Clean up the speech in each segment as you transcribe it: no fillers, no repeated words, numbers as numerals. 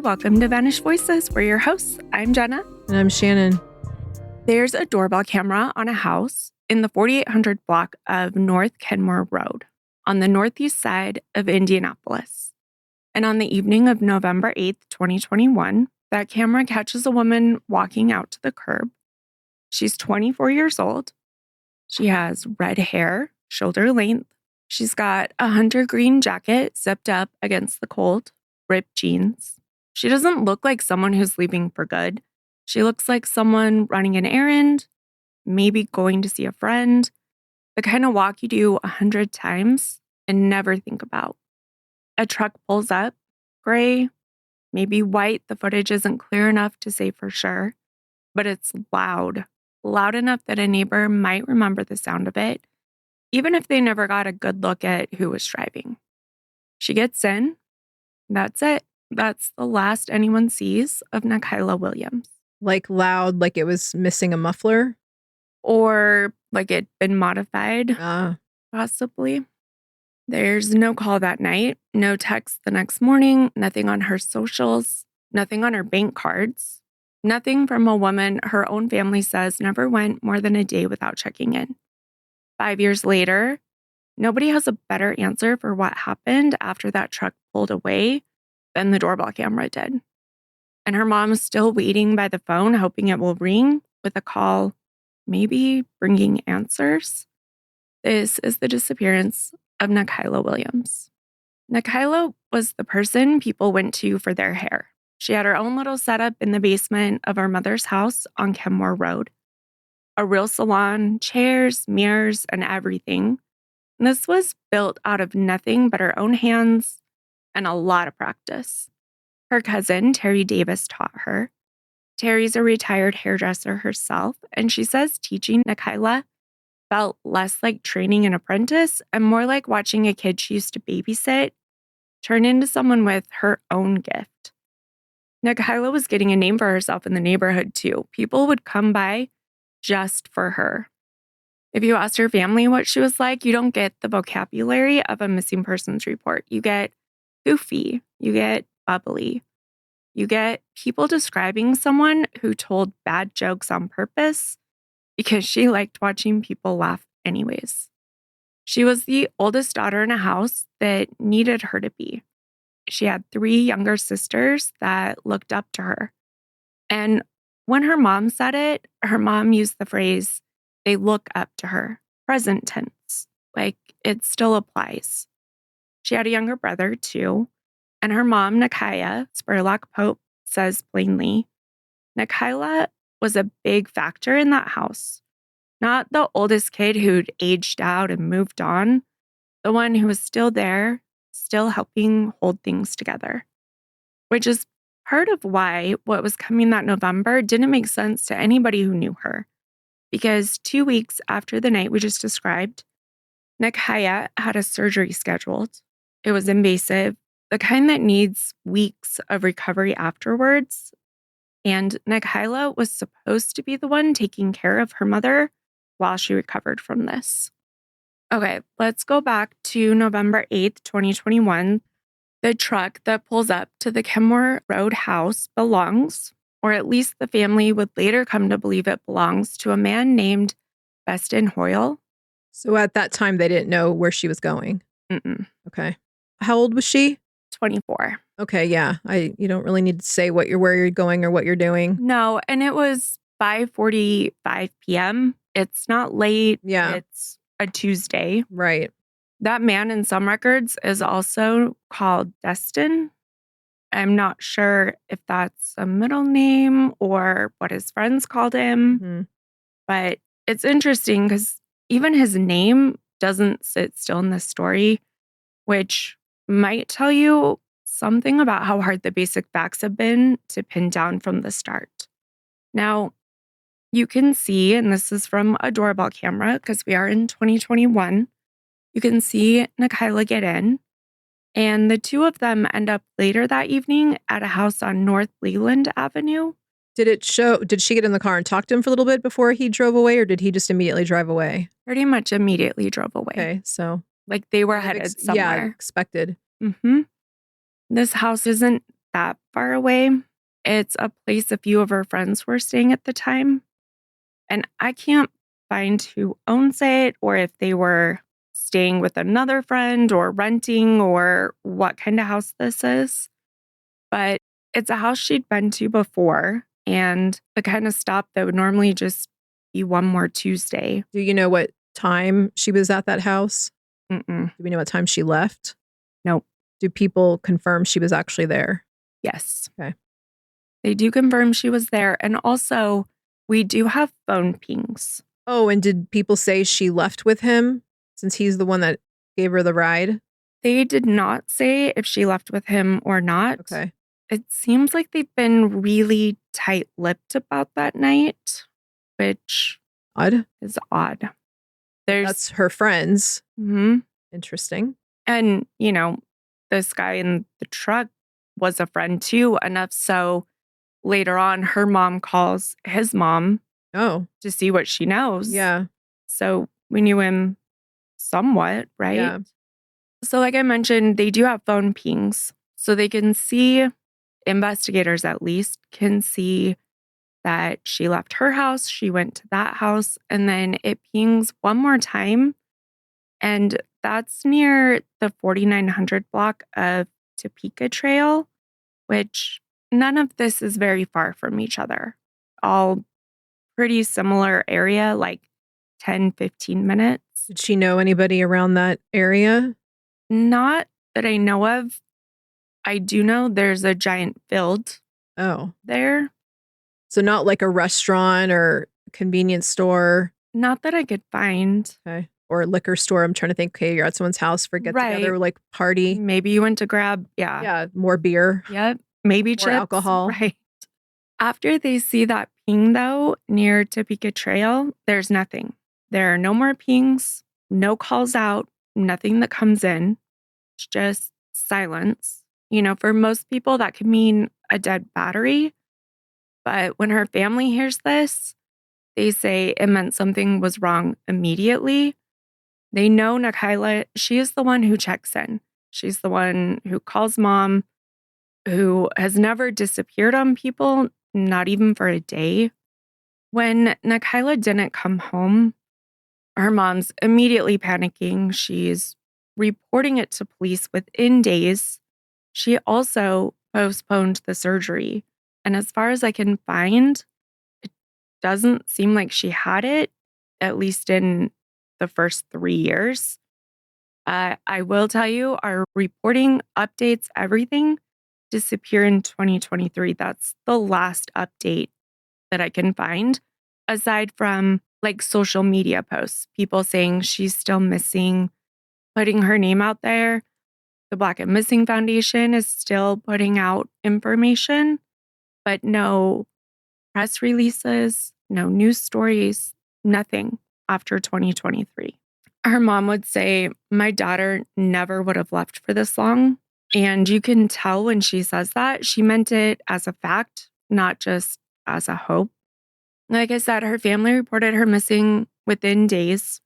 welcome to Vanished Voices. We're your hosts. I'm Jenna. And I'm Shannon. There's a doorbell camera on a house in the 4800 block of North Kenmore Road on the northeast side of Indianapolis. And on the evening of November 8th, 2021, that camera catches a woman walking out to the curb. She's 24 years old. She has red hair, shoulder length. She's got a hunter green jacket zipped up against the cold, ripped jeans. She doesn't look like someone who's leaving for good. She looks like someone running an errand, maybe going to see a friend, the kind of walk you do 100 times and never think about. A truck pulls up, gray, maybe white. The footage isn't clear enough to say for sure, but it's loud enough that a neighbor might remember the sound of it, even if they never got a good look at who was driving. She gets in. That's it. That's the last anyone sees of Nakyla Williams. Like loud, like it was missing a muffler? Or like it'd been modified, possibly. There's no call that night, no text the next morning, nothing on her socials, nothing on her bank cards, nothing from a woman her own family says never went more than a day without checking in. 5 years later, nobody has a better answer for what happened after that truck pulled away than the doorbell camera did. And her mom is still waiting by the phone, hoping it will ring with a call, maybe bringing answers. This is the disappearance of Nakyla Williams. Nakyla was the person people went to for their hair. She had her own little setup in the basement of her mother's house on Kenmore Road. A real salon, chairs, mirrors, and everything. And this was built out of nothing but her own hands and a lot of practice. Her cousin, Terry Davis, taught her. Terry's a retired hairdresser herself, and she says teaching Nakyla felt less like training an apprentice and more like watching a kid she used to babysit turn into someone with her own gift. Nakyla was getting a name for herself in the neighborhood, too. People would come by just for her. If you asked her family what she was like, you don't get the vocabulary of a missing persons report. You get goofy, you get bubbly, you get people describing someone who told bad jokes on purpose because she liked watching people laugh anyways. She was the oldest daughter in a house that needed her to be. She had 3 younger sisters that looked up to her. And when her mom said it, her mom used the phrase, they look up to her, present tense, like it still applies. She had a younger brother, too, and her mom, Nakyla Spurlock Pope, says plainly, Nakyla was a big factor in that house. Not the oldest kid who'd aged out and moved on, the one who was still there, still helping hold things together, which is part of why what was coming that November didn't make sense to anybody who knew her. Because 2 weeks after the night we just described, Nakyla had a surgery scheduled. It was invasive, the kind that needs weeks of recovery afterwards. And Nakyla was supposed to be the one taking care of her mother while she recovered from this. Okay, let's go back to November 8th, 2021. The truck that pulls up to the Kenmore Road house belongs, or at least the family would later come to believe it belongs, to a man named Beston Hoyle. So at that time, they didn't know where she was going? Mm-mm. Okay. How old was she? 24. Okay, yeah. You don't really need to say where you're going or what you're doing. No, and it was 5:45 p.m. It's not late. Yeah. It's a Tuesday. Right. That man in some records is also called Destin. I'm not sure if that's a middle name or what his friends called him. Mm-hmm. But it's interesting because even his name doesn't sit still in this story, which might tell you something about how hard the basic facts have been to pin down from the start. Now, you can see, and this is from a doorbell camera because we are in 2021, you can see Nakyla get in, and the two of them end up later that evening at a house on North Leland Avenue. Did she get in the car and talk to him for a little bit before he drove away, or did he just immediately drive away? Pretty much immediately drove away. Okay, so. Like they were headed somewhere. Yeah, expected. Mm-hmm. This house isn't that far away. It's a place a few of her friends were staying at the time. And I can't find who owns it or if they were staying with another friend or renting or what kind of house this is. But it's a house she'd been to before and the kind of stop that would normally just be one more Tuesday. Do you know what time she was at that house? Mm-mm. Do we know what time she left? Nope. Do people confirm she was actually there? Yes. Okay. They do confirm she was there. And also, we do have phone pings. Oh, and did people say she left with him since he's the one that gave her the ride? They did not say if she left with him or not. Okay. It seems like they've been really tight-lipped about that night, which is odd. That's her friends. Mm-hmm. Interesting. And, this guy in the truck was a friend too, enough so later on her mom calls his mom to see what she knows. Yeah. So we knew him somewhat, right? Yeah. So like I mentioned, they do have phone pings. So they can see, investigators at least, can see that she left her house, she went to that house, and then it pings one more time. And that's near the 4900 block of Topeka Trail, which none of this is very far from each other. All pretty similar area, like 10, 15 minutes. Did she know anybody around that area? Not that I know of. I do know there's a giant field there. So not like a restaurant or convenience store? Not that I could find. Okay. Or a liquor store. I'm trying to think, okay, you're at someone's house for get together, like party. Maybe you went to grab, more beer. Yep. Maybe chips. More alcohol. Right. After they see that ping, though, near Topeka Trail, there's nothing. There are no more pings, no calls out, nothing that comes in. It's just silence. For most people, that could mean a dead battery. But when her family hears this, they say it meant something was wrong immediately. They know Nakyla, she is the one who checks in. She's the one who calls mom, who has never disappeared on people, not even for a day. When Nakyla didn't come home, her mom's immediately panicking. She's reporting it to police within days. She also postponed the surgery. And as far as I can find, it doesn't seem like she had it, at least in the first 3 years. I will tell you, our reporting updates everything disappear in 2023. That's the last update that I can find, aside from like social media posts, people saying she's still missing, putting her name out there. The Black and Missing Foundation is still putting out information, but no press releases, no news stories, nothing after 2023. Her mom would say, my daughter never would have left for this long. And you can tell when she says that, she meant it as a fact, not just as a hope. Like I said, her family reported her missing within days.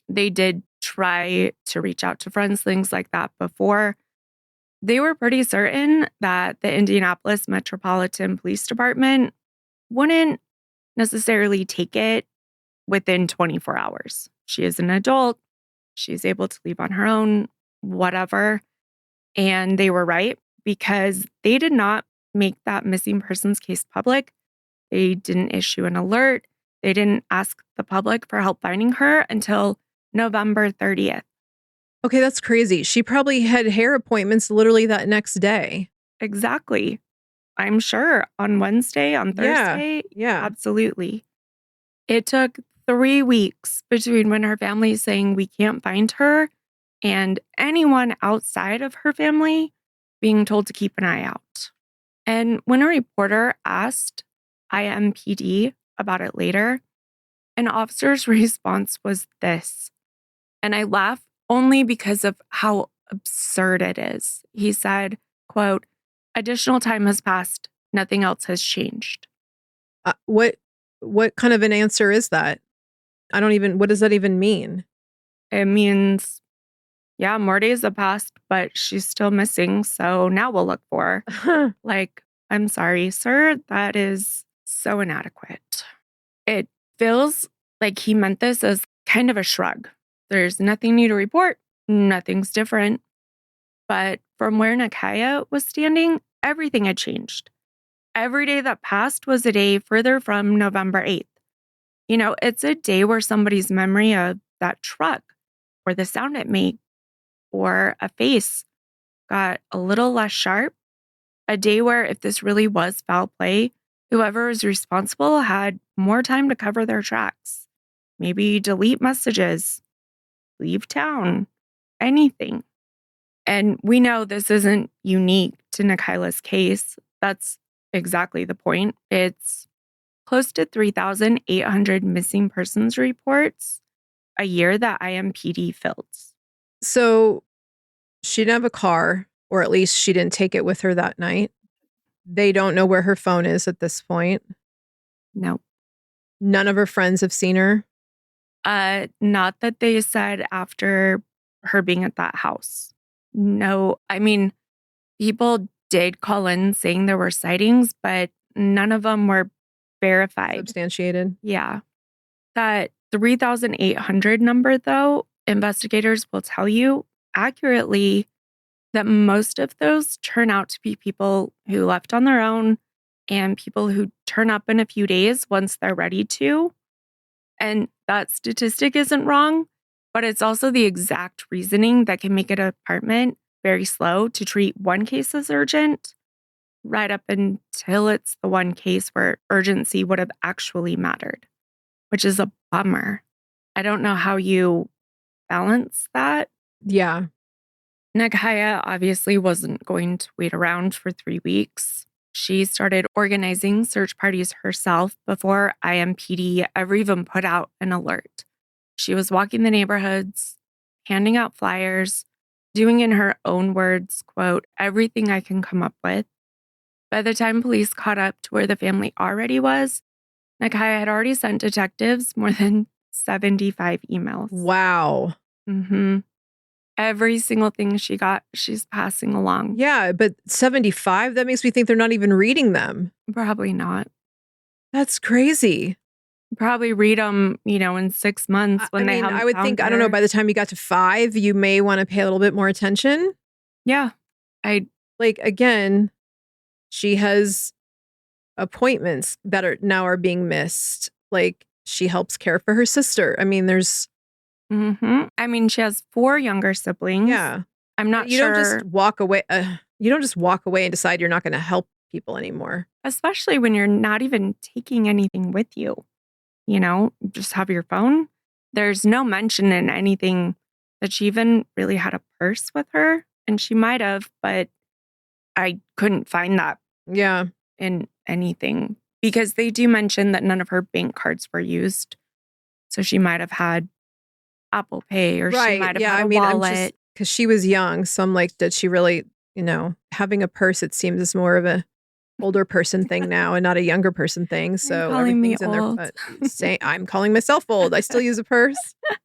They did try to reach out to friends, things like that before. They were pretty certain that the Indianapolis Metropolitan Police Department wouldn't necessarily take it within 24 hours. She is an adult. She's able to leave on her own, whatever. And they were right because they did not make that missing persons case public. They didn't issue an alert. They didn't ask the public for help finding her until November 30th. Okay, that's crazy. She probably had hair appointments literally that next day. Exactly. I'm sure on Wednesday, on Thursday. Yeah. Absolutely. It took 3 weeks between when her family is saying we can't find her and anyone outside of her family being told to keep an eye out. And when a reporter asked IMPD about it later, an officer's response was this. And I laugh only because of how absurd it is. He said, quote, additional time has passed. Nothing else has changed. What kind of an answer is that? What does that even mean? It means Yeah, more days have passed, but she's still missing. So now we'll look for her. Like, I'm sorry, sir. That is so inadequate. It feels like he meant this as kind of a shrug. There's nothing new to report. Nothing's different. But from where Nakyla was standing, everything had changed. Every day that passed was a day further from November 8th. You know, it's a day where somebody's memory of that truck or the sound it made or a face got a little less sharp. A day where if this really was foul play, whoever was responsible had more time to cover their tracks. Maybe delete messages, leave town, anything. And we know this isn't unique to Nakyla's case. That's exactly the point. It's close to 3,800 missing persons reports a year that IMPD fills. So she didn't have a car, or at least she didn't take it with her that night. They don't know where her phone is at this point. No. None of her friends have seen her. Not that they said after her being at that house. No, I mean, people did call in saying there were sightings, but none of them were verified. Substantiated. Yeah. That 3,800 number, though, investigators will tell you accurately that most of those turn out to be people who left on their own and people who turn up in a few days once they're ready to. And that statistic isn't wrong, but it's also the exact reasoning that can make a department very slow to treat one case as urgent, right up until it's the one case where urgency would have actually mattered, which is a bummer. I don't know how you balance that. Yeah. Nakyla obviously wasn't going to wait around for 3 weeks. She started organizing search parties herself before IMPD ever even put out an alert. She was walking the neighborhoods, handing out flyers, doing in her own words, quote, everything I can come up with. By the time police caught up to where the family already was, Nakyla had already sent detectives more than 75 emails. Wow. Mm-hmm. Every single thing she got, she's passing along. Yeah, but 75, that makes me think they're not even reading them. Probably not. That's crazy. Probably read them, in 6 months when they haven't I would think, I don't know, by the time you got to 5, you may want to pay a little bit more attention. Yeah. Again, she has appointments that are being missed. She helps care for her sister. I mean, there's... Mm-hmm. I mean, she has 4 younger siblings. Yeah. I'm not sure. You don't just walk away. You don't just walk away and decide you're not going to help people anymore. Especially when you're not even taking anything with you. Just have your phone. There's no mention in anything that she even really had a purse with her. And she might have, but I couldn't find that. Yeah. In anything. Because they do mention that none of her bank cards were used. So she might have had Apple Pay or she might have had a wallet. Because she was young. So I'm like, did she really, having a purse, it seems, is more of a older person thing now and not a younger person thing. So everything's in there. But I'm calling myself old. I still use a purse.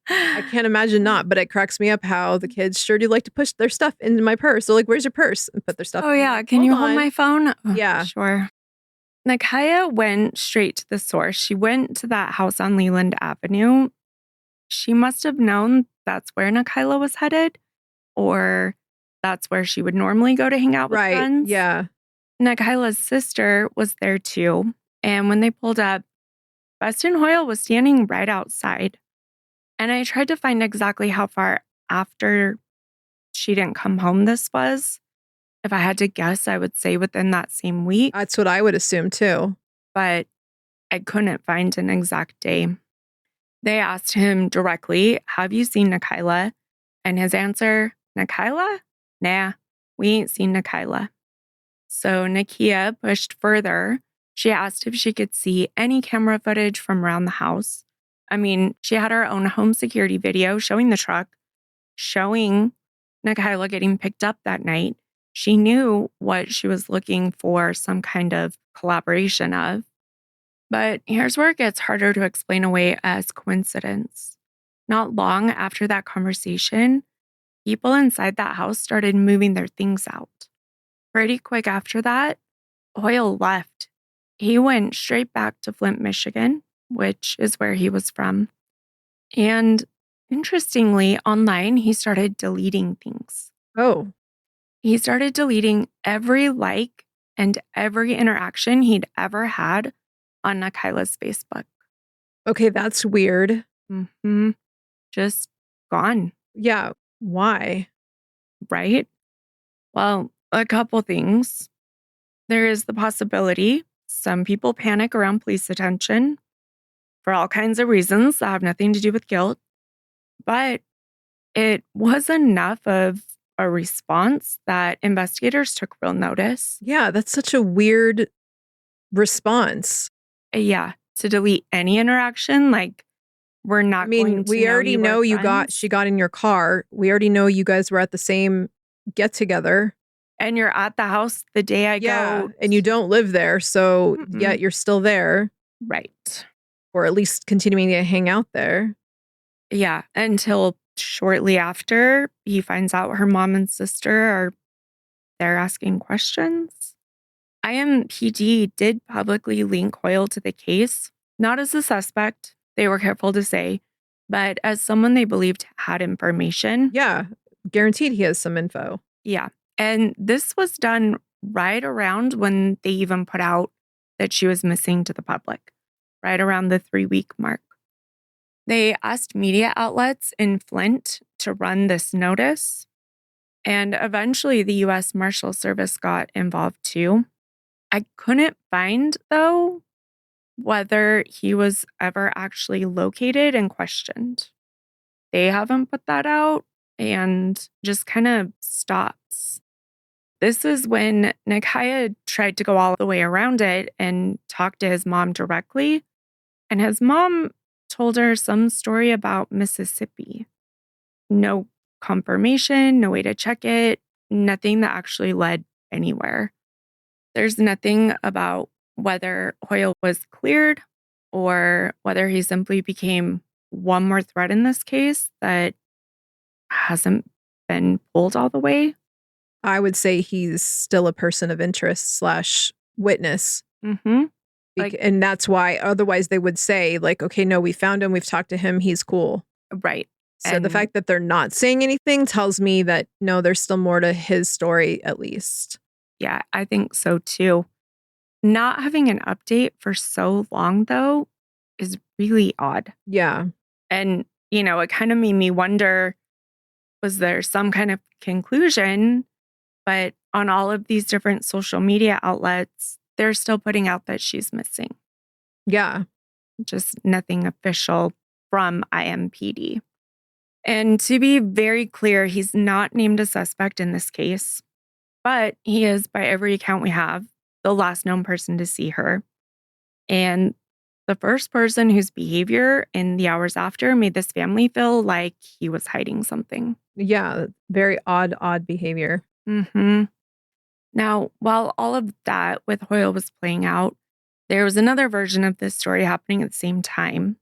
I can't imagine not, but it cracks me up how the kids sure do like to push their stuff into my purse. So where's your purse? And put their stuff in. Yeah. Can you hold my phone? Oh, yeah. Sure. Nakyla went straight to the source. She went to that house on Leland Avenue. She must have known that's where Nakyla was headed, or that's where she would normally go to hang out with friends. Yeah. Nakyla's sister was there too. And when they pulled up, Weston Hoyle was standing right outside. And I tried to find exactly how far after she didn't come home this was. If I had to guess, I would say within that same week. That's what I would assume too. But I couldn't find an exact day. They asked him directly, have you seen Nakyla? And his answer, Nakyla? Nah, we ain't seen Nakyla. So Nakia pushed further. She asked if she could see any camera footage from around the house. I mean, she had her own home security video showing the truck, showing Nakyla getting picked up that night. She knew what she was looking for some kind of collaboration of. But here's where it gets harder to explain away as coincidence. Not long after that conversation, people inside that house started moving their things out. Pretty quick after that, Hoyle left. He went straight back to Flint, Michigan, which is where he was from. And interestingly, online, he started deleting things. Oh. He started deleting every like and every interaction he'd ever had on Nakyla's Facebook. Okay, that's weird. Just gone. Yeah. Why? Right? Well, a couple things. There is the possibility some people panic around police attention for all kinds of reasons that have nothing to do with guilt. But it was enough of a response that investigators took real notice. Yeah, that's such a weird response. Yeah, to delete any interaction, like we're not going to we already know she got in your car. We already know you guys were at the same get together. And you're at the house the day I go. And you don't live there, so yet you're still there. Right. Or at least continuing to hang out there. Yeah, until shortly after he finds out her mom and sister are there asking questions. IMPD did publicly link Hoyle to the case, not as a suspect, they were careful to say, but as someone they believed had information. Yeah, guaranteed he has some info. Yeah, and this was done right around when they even put out that she was missing to the public, right around the 3-week mark. They asked media outlets in Flint to run this notice, and eventually the U.S. Marshal Service got involved too. I couldn't find, though, whether he was ever actually located and questioned. They haven't put that out and just kind of stops. This is when Nakyla tried to go all the way around it and talk to his mom directly. And his mom told her some story about Mississippi. No confirmation, no way to check it, nothing that actually led anywhere. There's nothing about whether Hoyle was cleared or whether he simply became one more threat in this case that hasn't been pulled all the way. I would say he's still a person of interest / witness. And that's why otherwise they would say, like, okay, no, we found him. We've talked to him. He's cool. Right. So the fact that they're not saying anything tells me that, no, there's still more to his story, at least. Yeah, I think so, too. Not having an update for so long, though, is really odd. Yeah. And, it kind of made me wonder, was there some kind of conclusion? But on all of these different social media outlets, they're still putting out that she's missing. Yeah. Just nothing official from IMPD. And to be very clear, he's not named a suspect in this case, but he is, by every account we have, the last known person to see her. And the first person whose behavior in the hours after made this family feel like he was hiding something. Yeah, very odd behavior. Now, while all of that with Hoyle was playing out, there was another version of this story happening at the same time.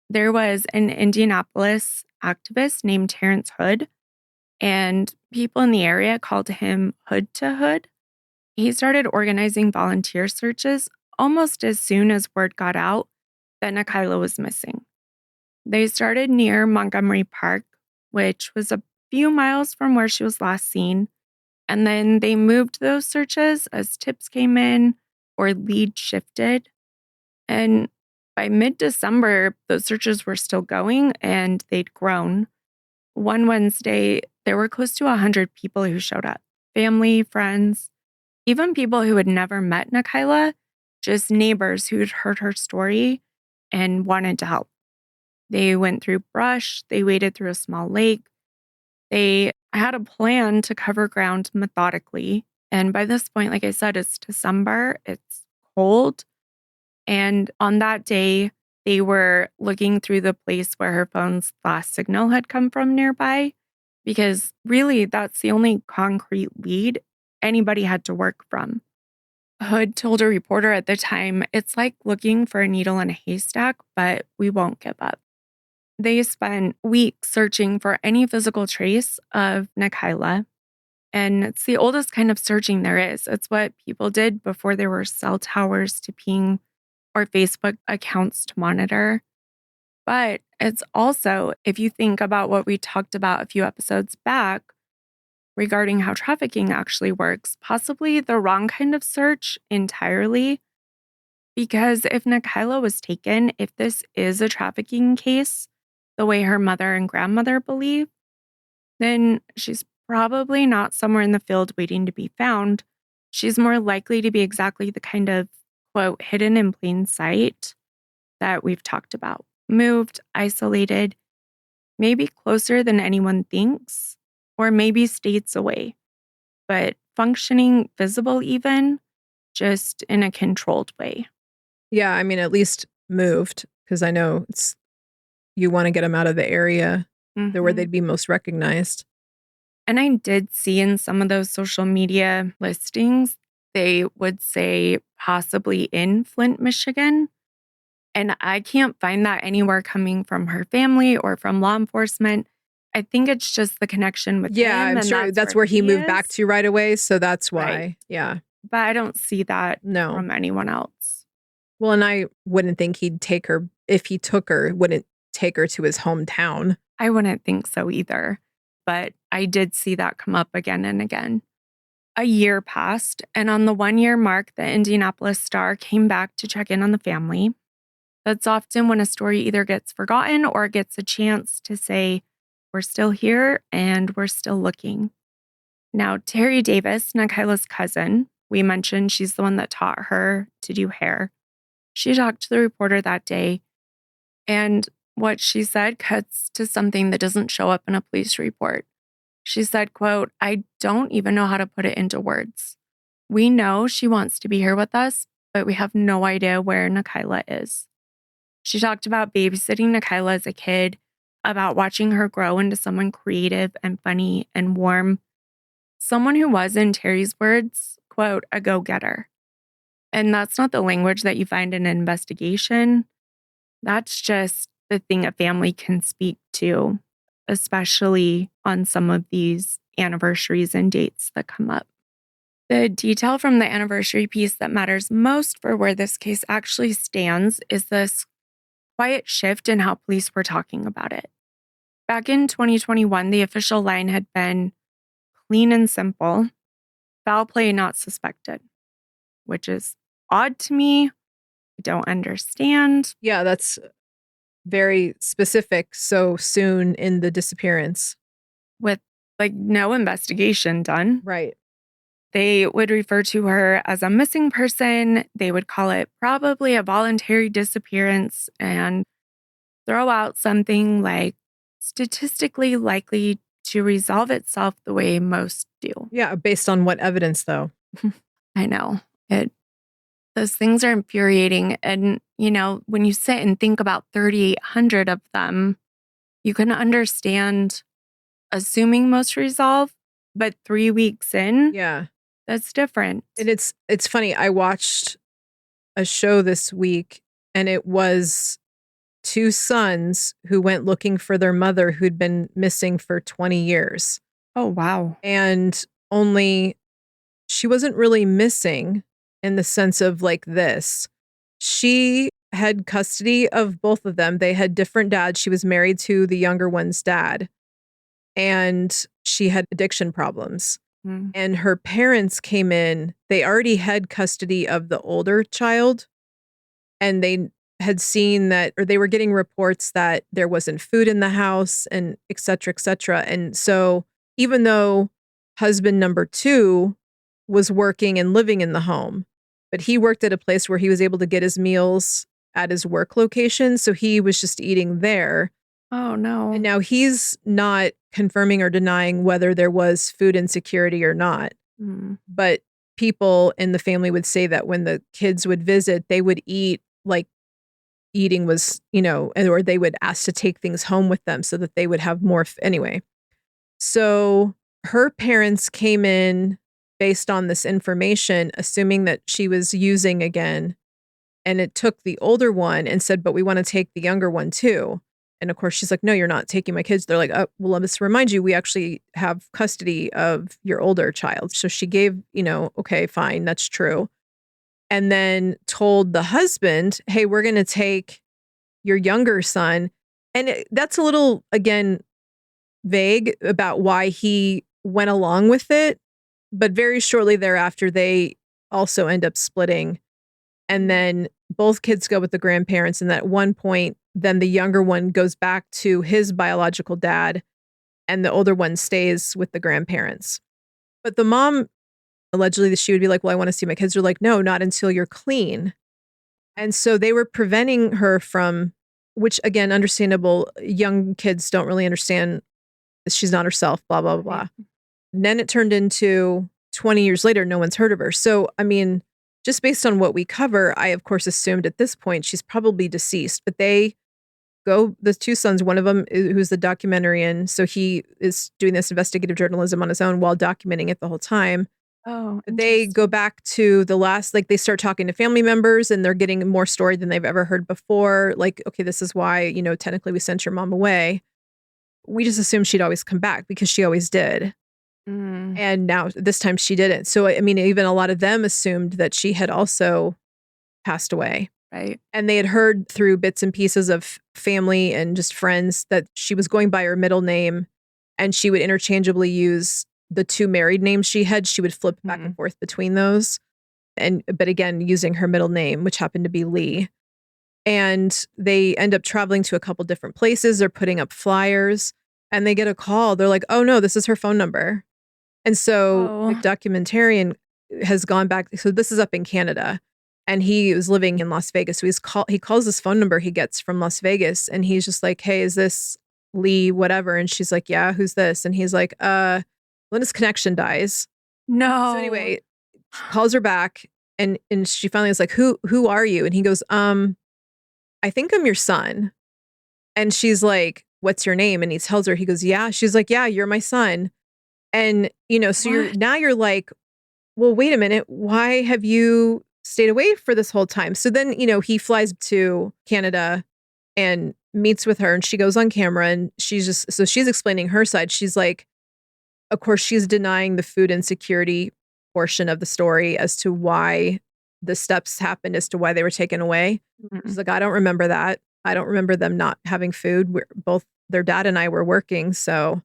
There was an Indianapolis activist named Terrence Hood, and people in the area called him Hood to Hood. He started organizing volunteer searches almost as soon as word got out that Nakyla was missing. They started near Montgomery Park, which was a few miles from where she was last seen, and then they moved those searches as tips came in or leads shifted. And by mid-December, those searches were still going and they'd grown. One Wednesday, there were close to 100 people who showed up. Family, friends, even people who had never met Nakyla, just neighbors who'd heard her story and wanted to help. They went through brush, they waded through a small lake. They had a plan to cover ground methodically. And by this point, like I said, it's December, it's cold. And on that day, they were looking through the place where her phone's last signal had come from nearby, because really that's the only concrete lead anybody had to work from. Hood told a reporter at the time, "It's like looking for a needle in a haystack, but we won't give up." They spent weeks searching for any physical trace of Nakyla. And it's the oldest kind of searching there is. It's what people did before there were cell towers to ping or Facebook accounts to monitor. But it's also, if you think about what we talked about a few episodes back regarding how trafficking actually works, possibly the wrong kind of search entirely. Because if Nakyla was taken, if this is a trafficking case, the way her mother and grandmother believe, then she's probably not somewhere in the field waiting to be found. She's more likely to be exactly the kind of, quote, hidden in plain sight that we've talked about. Moved, isolated, maybe closer than anyone thinks, or maybe states away, but functioning, visible even, just in a controlled way. Yeah, I mean, at least moved, because I know you want to get them out of the area where they'd be most recognized. And I did see in some of those social media listings, they would say possibly in Flint, Michigan. And I can't find that anywhere coming from her family or from law enforcement. I think it's just the connection with him. Yeah, I'm sure that's where he moved back to right away. So that's why. Right. Yeah. But I don't see that from anyone else. Well, and I wouldn't think he'd take her, if he took her, wouldn't take her to his hometown. I wouldn't think so either. But I did see that come up again and again. A year passed, and on the 1-year mark, the Indianapolis Star came back to check in on the family. That's often when a story either gets forgotten or gets a chance to say, we're still here and we're still looking. Now, Terry Davis, Nakyla's cousin, we mentioned she's the one that taught her to do hair. She talked to the reporter that day, and what she said cuts to something that doesn't show up in a police report. She said, quote, I don't even know how to put it into words. We know she wants to be here with us, but we have no idea where Nakyla is. She talked about babysitting Nakyla as a kid, about watching her grow into someone creative and funny and warm. Someone who was, in Terry's words, quote, a go-getter. And that's not the language that you find in an investigation. That's just the thing a family can speak to, especially on some of these anniversaries and dates that come up. The detail from the anniversary piece that matters most for where this case actually stands is this quiet shift in how police were talking about it. Back in 2021, the official line had been clean and simple, foul play not suspected, which is odd to me. I don't understand. Yeah, that's very specific so soon in the disappearance. With no investigation done. Right. They would refer to her as a missing person. They would call it probably a voluntary disappearance and throw out something like statistically likely to resolve itself the way most do. Yeah, based on what evidence, though? I know. Those things are infuriating. And, when you sit and think about 3,800 of them, you can understand assuming most resolve, but 3 weeks in, that's different. And it's funny. I watched a show this week, and it was 2 sons who went looking for their mother who'd been missing for 20 years. Oh, wow. And only she wasn't really missing in the sense of like this. She had custody of both of them. They had different dads. She was married to the younger one's dad, and she had addiction problems. And her parents came in. They already had custody of the older child, and they had seen that, or they were getting reports that there wasn't food in the house and et cetera, et cetera. And so even though husband number 2 was working and living in the home, but he worked at a place where he was able to get his meals at his work location. So he was just eating there. Oh, no. And now he's not confirming or denying whether there was food insecurity or not. But people in the family would say that when the kids would visit, they would eat like eating was, or they would ask to take things home with them so that they would have more. Anyway, so her parents came in based on this information, assuming that she was using again. And it took the older one and said, but we want to take the younger one too. And of course, she's like, no, you're not taking my kids. They're like, oh, well, let's remind you, we actually have custody of your older child. So she gave, okay, fine, that's true. And then told the husband, hey, we're going to take your younger son. And that's a little, again, vague about why he went along with it. But very shortly thereafter, they also end up splitting. And then both kids go with the grandparents. And at one point, then the younger one goes back to his biological dad, and the older one stays with the grandparents. But the mom, allegedly, she would be like, well, I want to see my kids. They're like, no, not until you're clean. And so they were preventing her from, which again, understandable, young kids don't really understand she's not herself, blah, blah, blah. And then it turned into 20 years later, no one's heard of her. So, I mean, just based on what we cover, I, of course, assumed at this point she's probably deceased. But they go, the two sons, one of them who's the documentarian, so he is doing this investigative journalism on his own while documenting it the whole time. Oh, they go back to the last, like they start talking to family members and they're getting more story than they've ever heard before. Like, okay, this is why, technically we sent your mom away. We just assumed she'd always come back because she always did. And now this time she didn't. So, I mean, even a lot of them assumed that she had also passed away. Right. And they had heard through bits and pieces of family and just friends that she was going by her middle name, and she would interchangeably use the two married names she had. She would flip back and forth between those. But again, using her middle name, which happened to be Lee. And they end up traveling to a couple different places. They're putting up flyers and they get a call. They're like, oh no, this is her phone number. And so the documentarian has gone back. So this is up in Canada. And he was living in Las Vegas. So he calls this phone number he gets from Las Vegas. And he's just like, hey, is this Lee, whatever? And she's like, yeah, who's this? And he's like, Linda's connection dies. No. So anyway, calls her back. And she finally was like, who are you? And he goes, I think I'm your son. And she's like, what's your name? And he tells her, he goes, yeah. She's like, yeah, you're my son. And, so you're like, well, wait a minute. Why have you stayed away for this whole time? So then, he flies to Canada and meets with her, and she goes on camera, and she's explaining her side. She's like, of course, she's denying the food insecurity portion of the story as to why the steps happened, as to why they were taken away. She's like, I don't remember that. I don't remember them not having food. Their dad and I were working, so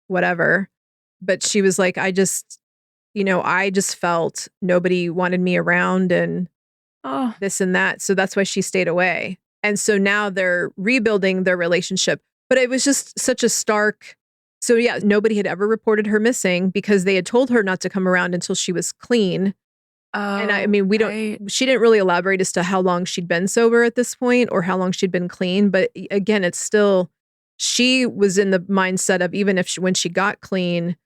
whatever. But she was like, I just felt nobody wanted me around and this and that. So that's why she stayed away. And so now they're rebuilding their relationship. But it was just such a stark. So yeah, nobody had ever reported her missing because they had told her not to come around until she was clean. And I mean, she didn't really elaborate as to how long she'd been sober at this point or how long she'd been clean. But again, it's still, she was in the mindset of even if when she got clean,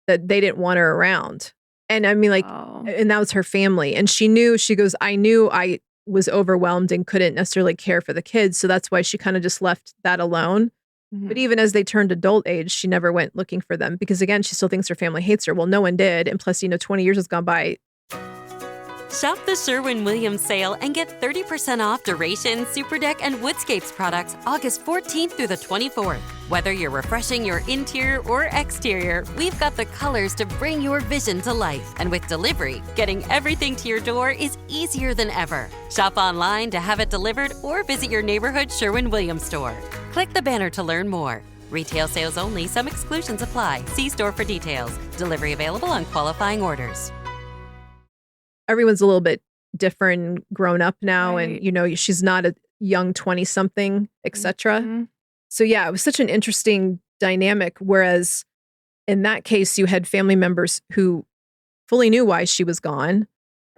that they didn't want her around. And I mean, and that was her family. And she goes, I knew I was overwhelmed and couldn't necessarily care for the kids. So that's why she kind of just left that alone. But even as they turned adult age, she never went looking for them because again, she still thinks her family hates her. Well, no one did. And plus, 20 years has gone by. Shop the Sherwin-Williams sale and get 30% off Duration, Superdeck, and Woodscapes products August 14th through the 24th. Whether you're refreshing your interior or exterior, we've got the colors to bring your vision to life. And with delivery, getting everything to your door is easier than ever. Shop online to have it delivered or visit your neighborhood Sherwin-Williams store. Click the banner to learn more. Retail sales only. Some exclusions apply. See store for details. Delivery available on qualifying orders. Everyone's a little bit different, grown up now. Right. And, she's not a young 20-something, etc. So yeah, it was such an interesting dynamic. Whereas in that case, you had family members who fully knew why she was gone.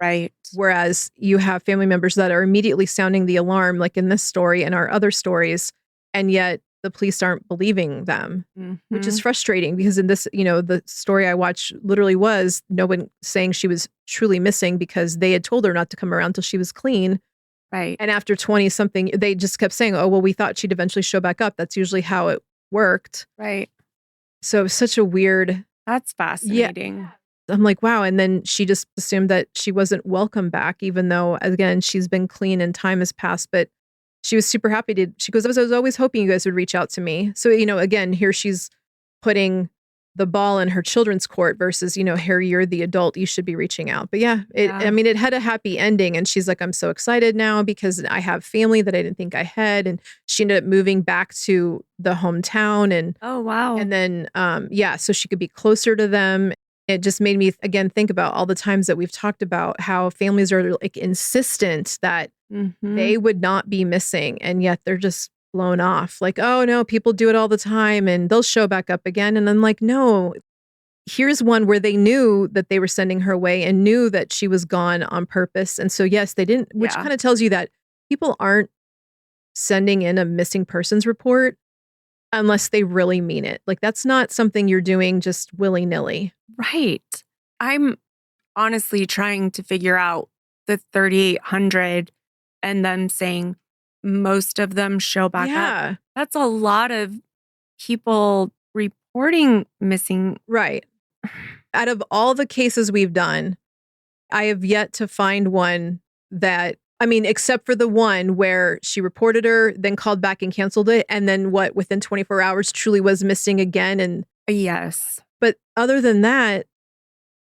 Right. Whereas you have family members that are immediately sounding the alarm, like in this story and our other stories. And yet the police aren't believing them, which is frustrating because in this, the story I watched literally was no one saying she was truly missing because they had told her not to come around until she was clean. Right. And after 20 something, they just kept saying, oh, well, we thought she'd eventually show back up. That's usually how it worked. Right. So it was such a weird. That's fascinating. Yeah. I'm like, wow. And then she just assumed that she wasn't welcome back, even though, again, she's been clean and time has passed. But she was super happy she goes, I was always hoping you guys would reach out to me. So, again, here she's putting the ball in her children's court versus, here you're the adult, you should be reaching out. But it had a happy ending. And she's like, I'm so excited now because I have family that I didn't think I had. And she ended up moving back to the hometown. And oh, wow. And then, so she could be closer to them. It just made me, again, think about all the times that we've talked about how families are like insistent that they would not be missing. And yet they're just blown off. Like, oh no, people do it all the time and they'll show back up again. And I'm like, no, here's one where they knew that they were sending her away and knew that she was gone on purpose. And so, yes, they didn't, which kind of tells you that people aren't sending in a missing persons report unless they really mean it. Like, that's not something you're doing just willy-nilly. Right. I'm honestly trying to figure out the 3,800 and them saying most of them show back up. That's a lot of people reporting missing. Right. Out of all the cases we've done, I have yet to find one that, except for the one where she reported her, then called back and canceled it. And then within 24 hours truly was missing again. And yes. But other than that,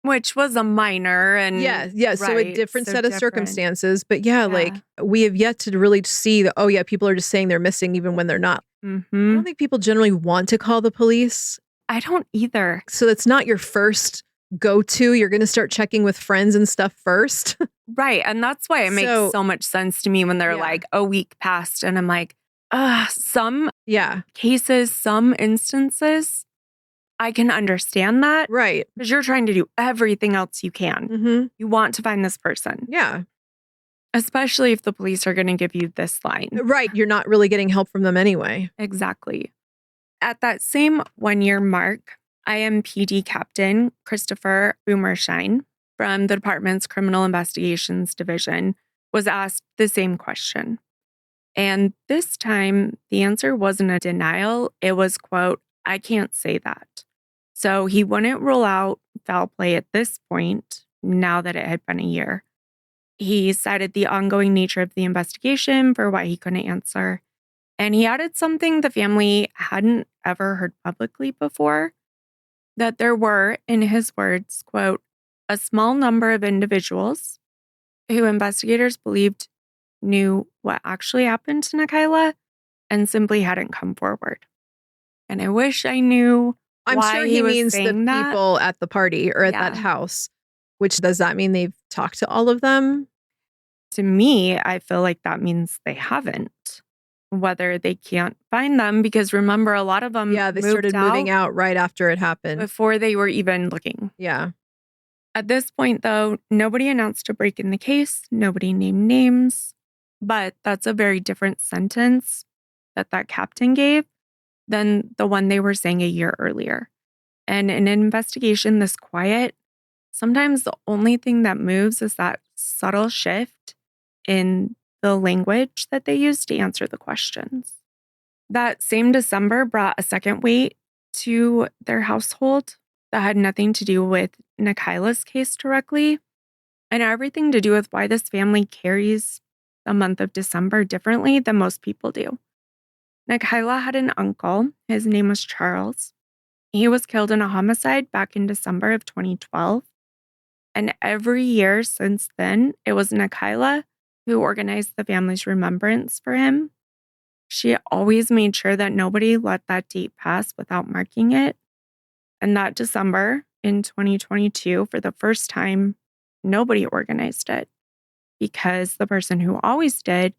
which was a minor and right, so a different set of circumstances. But like we have yet to really see that, people are just saying they're missing even when they're not. I don't think people generally want to call the police. I don't either. So that's not your first go-to. You're going to start checking with friends and stuff first. Right. And that's why it makes so much sense to me when they're like a week passed and I'm like, some cases, some instances, I can understand that. Right. Because you're trying to do everything else you can. You want to find this person. Yeah. Especially if the police are going to give you this line. Right. You're not really getting help from them anyway. Exactly. At that same 1-year mark, IMPD Captain Christopher Boomershine from the department's Criminal Investigations Division was asked the same question. And this time, the answer wasn't a denial. It was, quote, I can't say that. So he wouldn't rule out foul play at this point, now that it had been a year. He cited the ongoing nature of the investigation for why he couldn't answer. And he added something the family hadn't ever heard publicly before, that there were, in his words, quote, a small number of individuals who investigators believed knew what actually happened to Nakyla and simply hadn't come forward. And I wish I knew why sure he means the that. People at the party or at that house. Which, does that mean they've talked to all of them? To me, I feel like that means they haven't. Whether they can't find them, because remember, a lot of them they started moving out right after it happened. Before they were even looking. Yeah. At this point, though, nobody announced a break in the case. Nobody named names. But that's a very different sentence that captain gave than the one they were saying a year earlier. And in an investigation this quiet, sometimes the only thing that moves is that subtle shift in the language that they use to answer the questions. That same December brought a second weight to their household that had nothing to do with Nakyla's case directly, and everything to do with why this family carries the month of December differently than most people do. Nakyla had an uncle. His name was Charles. He was killed in a homicide back in December of 2012. And every year since then, it was Nakyla who organized the family's remembrance for him. She always made sure that nobody let that date pass without marking it. And that December in 2022, for the first time, nobody organized it because the person who always did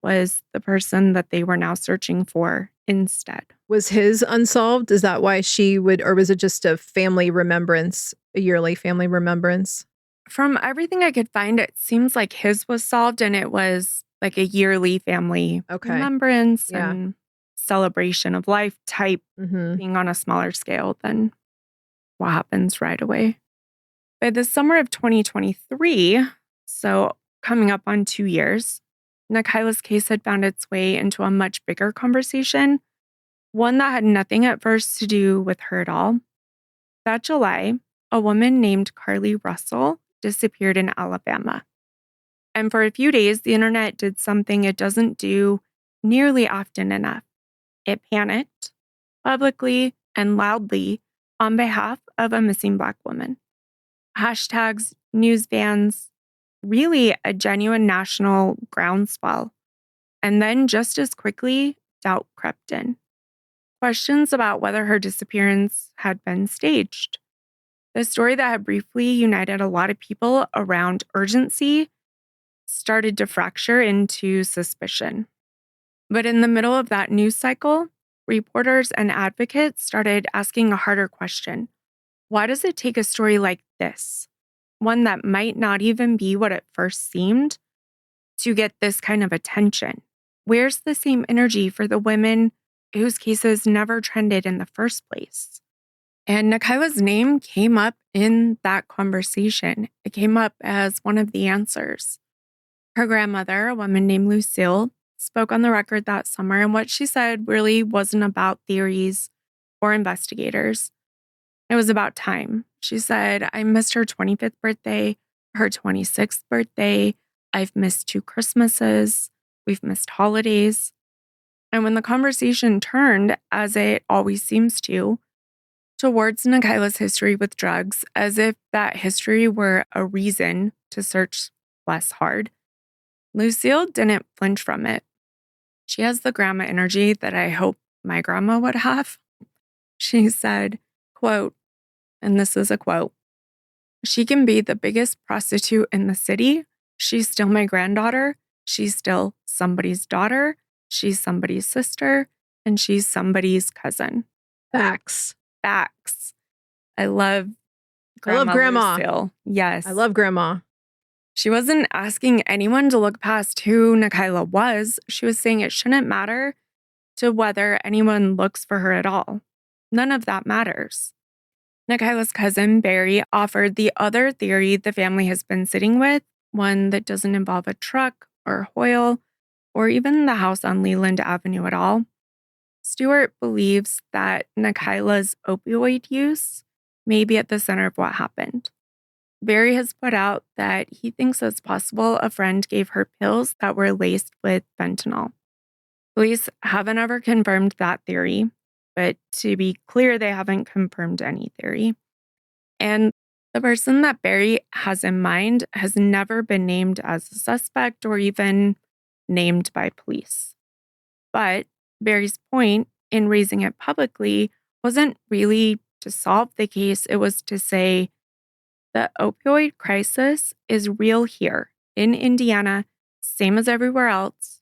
was the person that they were now searching for instead. Was his unsolved? Is that why she would, or was it just a family remembrance, a yearly family remembrance? From everything I could find, it seems like his was solved and it was like a yearly family remembrance and celebration of life type being on a smaller scale than what happens right away. By the summer of 2023, so coming up on 2 years, Nakyla's case had found its way into a much bigger conversation, one that had nothing at first to do with her at all. That July, a woman named Carly Russell disappeared in Alabama. And for a few days, the internet did something it doesn't do nearly often enough. It panicked, publicly and loudly, on behalf of a missing Black woman. Hashtags, news vans, really a genuine national groundswell. And then just as quickly, doubt crept in. Questions about whether her disappearance had been staged. The story that had briefly united a lot of people around urgency started to fracture into suspicion. But in the middle of that news cycle, reporters and advocates started asking a harder question. Why does it take a story like this, one that might not even be what it first seemed, to get this kind of attention? Where's the same energy for the women whose cases never trended in the first place? And Nakyla's name came up in that conversation. It came up as one of the answers. Her grandmother, a woman named Lucille, spoke on the record that summer, and what she said really wasn't about theories or investigators. It was about time. She said, I missed her 25th birthday, her 26th birthday. I've missed 2 Christmases. We've missed holidays. And when the conversation turned, as it always seems to, towards Nakyla's history with drugs, as if that history were a reason to search less hard, Lucille didn't flinch from it. She has the grandma energy that I hope my grandma would have. She said, quote, and this is a quote, she can be the biggest prostitute in the city. She's still my granddaughter. She's still somebody's daughter. She's somebody's sister. And she's somebody's cousin. Facts. I love Grandma. Lucille. Yes. I love Grandma. She wasn't asking anyone to look past who Nakyla was. She was saying it shouldn't matter to whether anyone looks for her at all. None of that matters. Nakyla's cousin, Barry, offered the other theory the family has been sitting with, one that doesn't involve a truck or Hoyle or even the house on Leland Avenue at all. Stewart believes that Nakyla's opioid use may be at the center of what happened. Barry has put out that he thinks it's possible a friend gave her pills that were laced with fentanyl. Police haven't ever confirmed that theory, but to be clear, they haven't confirmed any theory. And the person that Barry has in mind has never been named as a suspect or even named by police. But Barry's point in raising it publicly wasn't really to solve the case. It was to say the opioid crisis is real here in Indiana, same as everywhere else,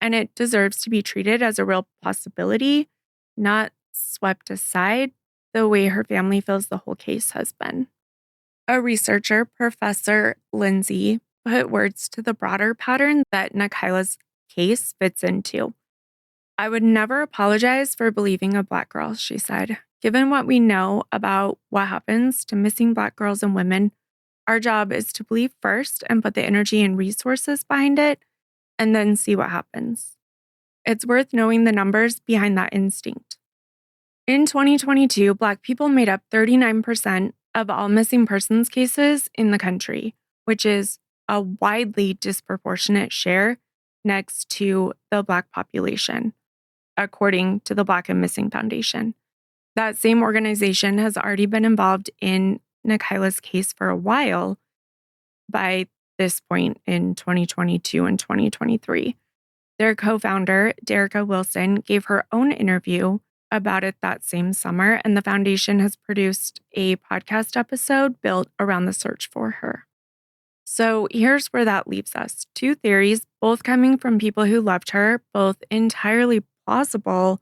and it deserves to be treated as a real possibility, not swept aside the way her family feels the whole case has been. A researcher, Professor Lindsay, put words to the broader pattern that Nakyla's case fits into. I would never apologize for believing a Black girl, she said. Given what we know about what happens to missing Black girls and women, our job is to believe first and put the energy and resources behind it, and then see what happens. It's worth knowing the numbers behind that instinct. In 2022, Black people made up 39% of all missing persons cases in the country, which is a widely disproportionate share next to the Black population, according to the Black and Missing Foundation. That same organization has already been involved in Nakyla's case for a while by this point in 2022 and 2023. Their co-founder, Derricka Wilson, gave her own interview about it that same summer, and the foundation has produced a podcast episode built around the search for her. So here's where that leaves us. 2 theories, both coming from people who loved her, both entirely plausible,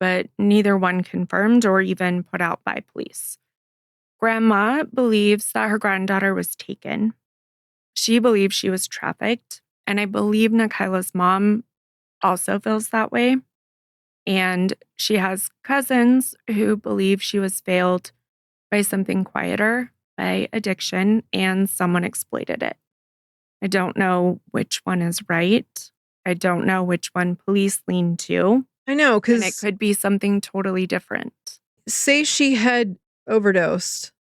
but neither one confirmed or even put out by police. Grandma believes that her granddaughter was taken. She believes she was trafficked, and I believe Nakyla's mom also feels that way. And she has cousins who believe she was failed by something quieter, by addiction, and someone exploited it. I don't know which one is right. I don't know which one police lean to. I know, because it could be something totally different. Say she had overdosed.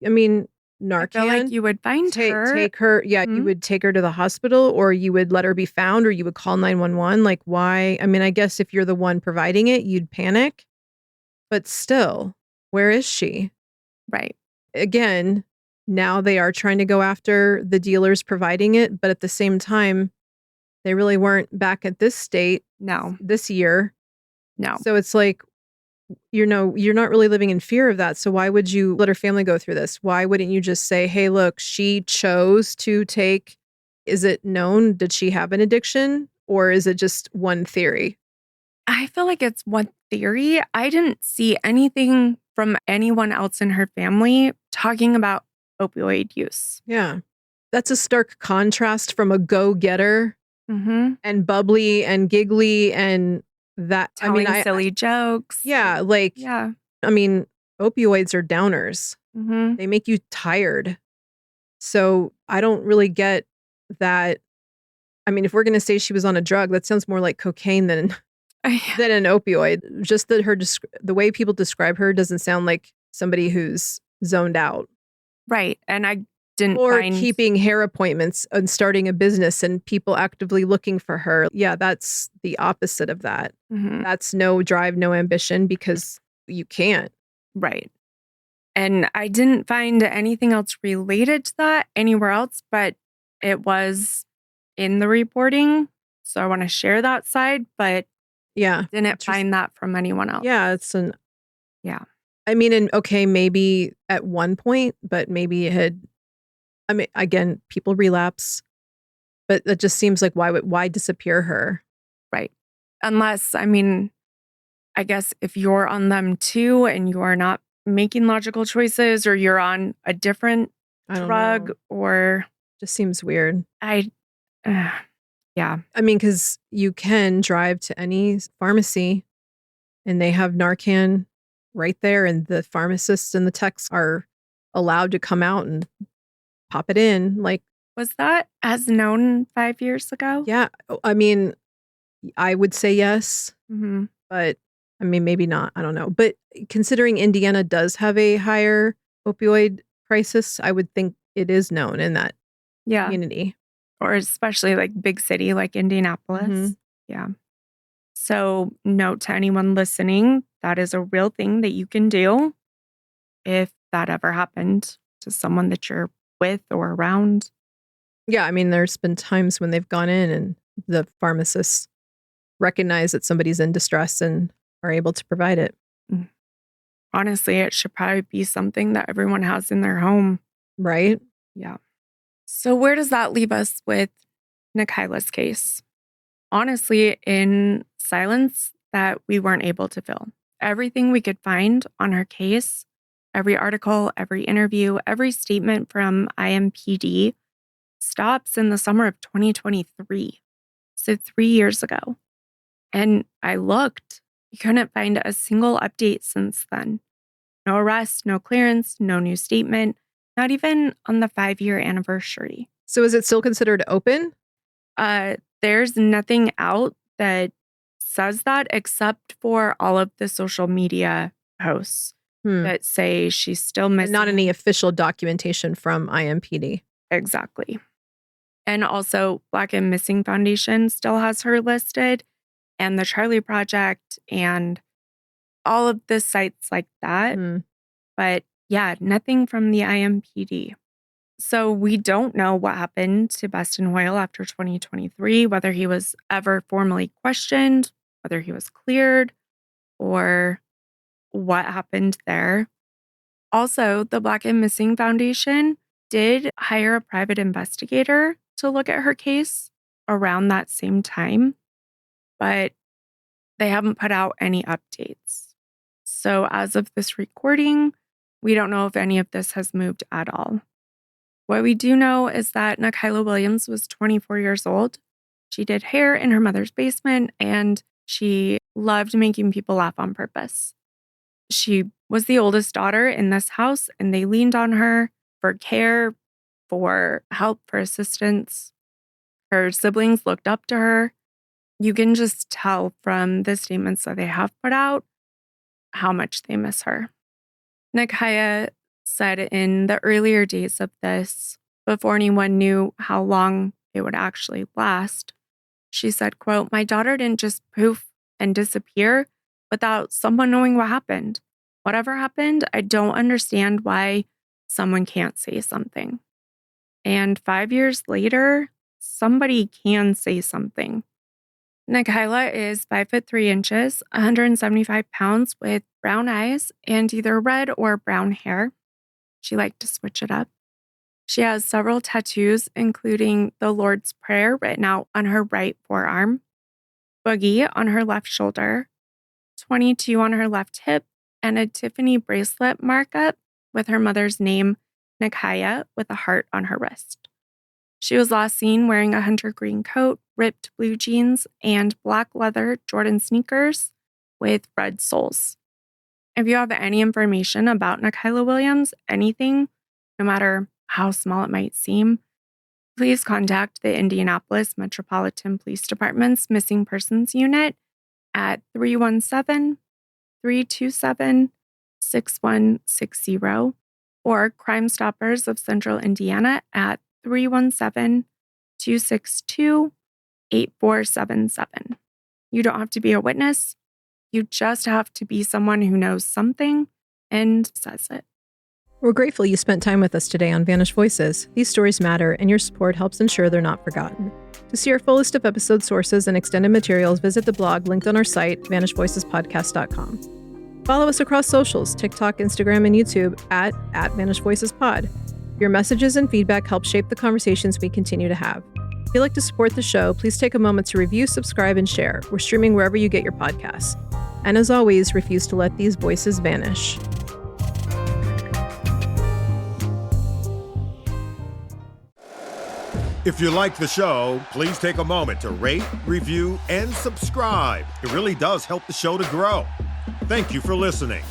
I mean, Narcan. I feel like you would find her. Take her. Yeah, you would take her to the hospital, or you would let her be found, or you would call 911. Like, why? I mean, I guess if you're the one providing it, you'd panic. But still, where is she? Right. Again, now they are trying to go after the dealers providing it, but at the same time, they really weren't back at this state. No. This year. No. So it's like, you're not really living in fear of that. So why would you let her family go through this? Why wouldn't you just say, hey, look, she chose to take, is it known? Did she have an addiction? Or is it just one theory? I feel like it's one theory. I didn't see anything from anyone else in her family talking about opioid use. Yeah. That's a stark contrast from a go-getter and bubbly and giggly and that. Telling silly jokes. Yeah. Like, I mean, opioids are downers. They make you tired. So I don't really get that. I mean, if we're going to say she was on a drug, that sounds more like cocaine than an opioid. Just that the way people describe her doesn't sound like somebody who's zoned out. Right. And I didn't keeping hair appointments and starting a business and people actively looking for her. Yeah, that's the opposite of that. That's no drive, no ambition because you can't. Right. And I didn't find anything else related to that anywhere else, but it was in the reporting. So I want to share that side, but didn't find that from anyone else. Yeah, I mean, maybe at one point, but maybe it had, I mean, again, people relapse, but it just seems like why disappear her? Right. Unless, I mean, I guess if you're on them too and you are not making logical choices or you're on a different drug or... Just seems weird. Yeah. I mean, because you can drive to any pharmacy and they have Narcan right there and the pharmacists and the techs are allowed to come out and pop it in. Like, was that as known 5 years ago? Yeah. I mean, I would say yes, but I mean, maybe not. I don't know. But considering Indiana does have a higher opioid crisis, I would think it is known in that community. Or especially like big city like Indianapolis. Yeah. So note to anyone listening, that is a real thing that you can do if that ever happened to someone that you're with or around. Yeah. I mean, there's been times when they've gone in and the pharmacists recognize that somebody's in distress and are able to provide it. Honestly, it should probably be something that everyone has in their home. Right? Yeah. So where does that leave us with Nakyla's case? Honestly, in silence that we weren't able to fill. Everything we could find on her case, every article, every interview, every statement from IMPD stops in the summer of 2023. So 3 years ago. And I looked, you couldn't find a single update since then. No arrest, no clearance, no new statement, not even on the 5-year anniversary. So is it still considered open? There's nothing out that says that except for all of the social media posts that say she's still missing. Not any official documentation from IMPD. Exactly. And also Black and Missing Foundation still has her listed, and the Charlie Project and all of the sites like that. But yeah, nothing from the IMPD. So we don't know what happened to Beston Hoyle after 2023, whether he was ever formally questioned, whether he was cleared, or what happened there. Also, the Black and Missing Foundation did hire a private investigator to look at her case around that same time, but they haven't put out any updates. So as of this recording, we don't know if any of this has moved at all. What we do know is that Nakyla Williams was 24 years old. She did hair in her mother's basement, and she loved making people laugh on purpose. She was the oldest daughter in this house, and they leaned on her for care, for help, for assistance. Her siblings looked up to her. You can just tell from the statements that they have put out how much they miss her. Nakyla said in the earlier days of this, before anyone knew how long it would actually last, she said, quote, "My daughter didn't just poof and disappear without someone knowing what happened. Whatever happened, I don't understand why someone can't say something." And 5 years later, somebody can say something. Nakyla is 5'3", 175 pounds, with brown eyes and either red or brown hair. She liked to switch it up. She has several tattoos, including the Lord's Prayer written out on her right forearm, Boogie on her left shoulder, 22 on her left hip, and a Tiffany bracelet markup with her mother's name, Nakyla, with a heart on her wrist. She was last seen wearing a hunter green coat, ripped blue jeans, and black leather Jordan sneakers with red soles. If you have any information about Nakyla Williams, anything, no matter how small it might seem, please contact the Indianapolis Metropolitan Police Department's Missing Persons Unit at 317-327-6160 or Crime Stoppers of Central Indiana at 317-262-8477. You don't have to be a witness. You just have to be someone who knows something and says it. We're grateful you spent time with us today on Vanished Voices. These stories matter, and your support helps ensure they're not forgotten. To see our full list of episode sources and extended materials, visit the blog linked on our site, vanishedvoicespodcast.com. Follow us across socials, TikTok, Instagram, and YouTube at vanishedvoicespod. Your messages and feedback help shape the conversations we continue to have. If you'd like to support the show, please take a moment to review, subscribe, and share. We're streaming wherever you get your podcasts. And as always, refuse to let these voices vanish. If you like the show, please take a moment to rate, review, and subscribe. It really does help the show to grow. Thank you for listening.